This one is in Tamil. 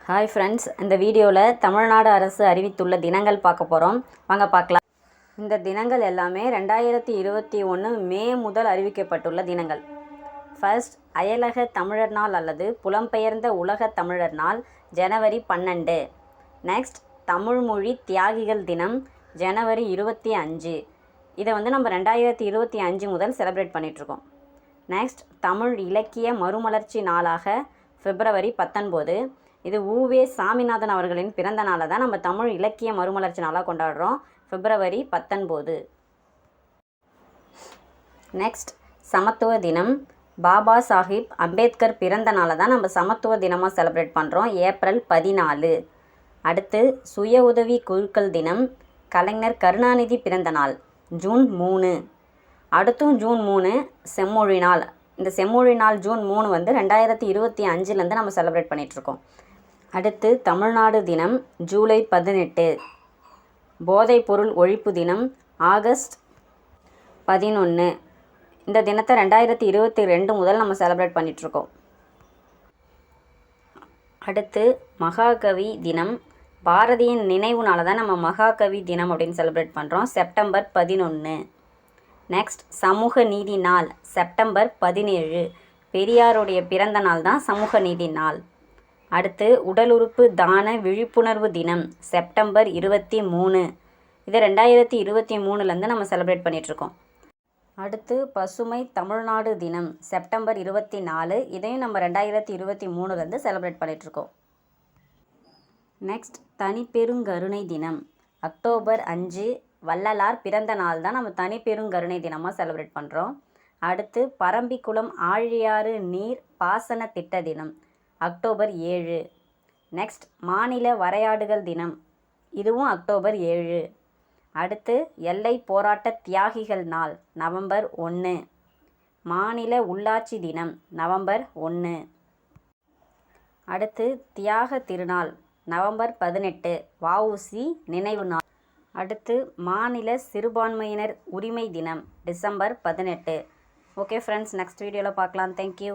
ஹாய் ஃப்ரெண்ட்ஸ், இந்த வீடியோவில் தமிழ்நாடு அரசு அறிவித்துள்ள தினங்கள் பார்க்க போகிறோம். வாங்க பார்க்கலாம். இந்த தினங்கள் எல்லாமே 2021 மே முதல் அறிவிக்கப்பட்டுள்ள தினங்கள். ஃபர்ஸ்ட், அயலக தமிழர் நாள் அல்லது புலம்பெயர்ந்த உலக தமிழர் நாள் ஜனவரி 12. நெக்ஸ்ட், தமிழ்மொழி தியாகிகள் தினம் ஜனவரி 25. இதை நம்ம 2025 முதல் செலிப்ரேட் பண்ணிகிட்ருக்கோம். நெக்ஸ்ட், தமிழ் இலக்கிய மறுமலர்ச்சி நாளாக பிப்ரவரி 19. இது உவே சாமிநாதன் அவர்களின் பிறந்த நாளை தான் நம்ம தமிழ் இலக்கிய மறுமலர்ச்சி நாளாக கொண்டாடுறோம், பிப்ரவரி 19. நெக்ஸ்ட், சமத்துவ தினம் பாபா சாஹிப் அம்பேத்கர் பிறந்த நாளை தான் நம்ம சமத்துவ தினமாக செலிப்ரேட் பண்ணுறோம், ஏப்ரல் 14. அடுத்து, சுய உதவி குழுக்கள் தினம் கலைஞர் கருணாநிதி பிறந்த நாள், ஜூன் 3. அடுத்தும் ஜூன் 3 செம்மொழி நாள். இந்த செம்மொழி நாள் ஜூன் 3 2025 நம்ம செலிப்ரேட் பண்ணிகிட்ருக்கோம். அடுத்து, தமிழ்நாடு தினம் ஜூலை 18. போதைப்பொருள் ஒழிப்பு தினம் ஆகஸ்ட் 11. இந்த தினத்தை 2022 முதல் நம்ம செலிப்ரேட் பண்ணிகிட்ருக்கோம். அடுத்து, மகாகவி தினம் பாரதியின் நினைவு நாளை தான் நம்ம மகாகவி தினம் அப்படின்னு செலிப்ரேட் பண்ணுறோம், செப்டம்பர் 11. நெக்ஸ்ட், சமூக நீதி நாள் செப்டம்பர் 17. பெரியாருடைய பிறந்த நாள் தான் சமூக நீதி நாள். அடுத்து, உடல் உறுப்பு தான விழிப்புணர்வு தினம் செப்டம்பர் 23. இதை 2023 நம்ம செலிப்ரேட் பண்ணிகிட்ருக்கோம். அடுத்து, பசுமை தமிழ்நாடு தினம் செப்டம்பர் 24. இதையும் நம்ம 2023 செலிப்ரேட் பண்ணிகிட்ருக்கோம். நெக்ஸ்ட், தனிப்பெருங்கருணை தினம் அக்டோபர் 5. வள்ளலார் பிறந்த நாள் தான் நம்ம தனிப்பெருங்கருணை தினமாக செலிப்ரேட் பண்ணுறோம். அடுத்து, பரம்பிக்குளம் ஆழியாறு நீர் பாசன திட்ட தினம் அக்டோபர் 7. நெக்ஸ்ட், மாநில வரையாடுகள் தினம், இதுவும் அக்டோபர் 7. அடுத்து, எல்லை போராட்ட தியாகிகள் நாள் நவம்பர் 1. மாநில உள்ளாட்சி தினம் நவம்பர் 1. அடுத்து, தியாக திருநாள் நவம்பர் 18, வஉசி நினைவு நாள். அடுத்து, மாநில சிறுபான்மையினர் உரிமை தினம் டிசம்பர் 18. ஓகே ஃப்ரெண்ட்ஸ், நெக்ஸ்ட் வீடியோவில் பார்க்கலாம். தேங்க்யூ.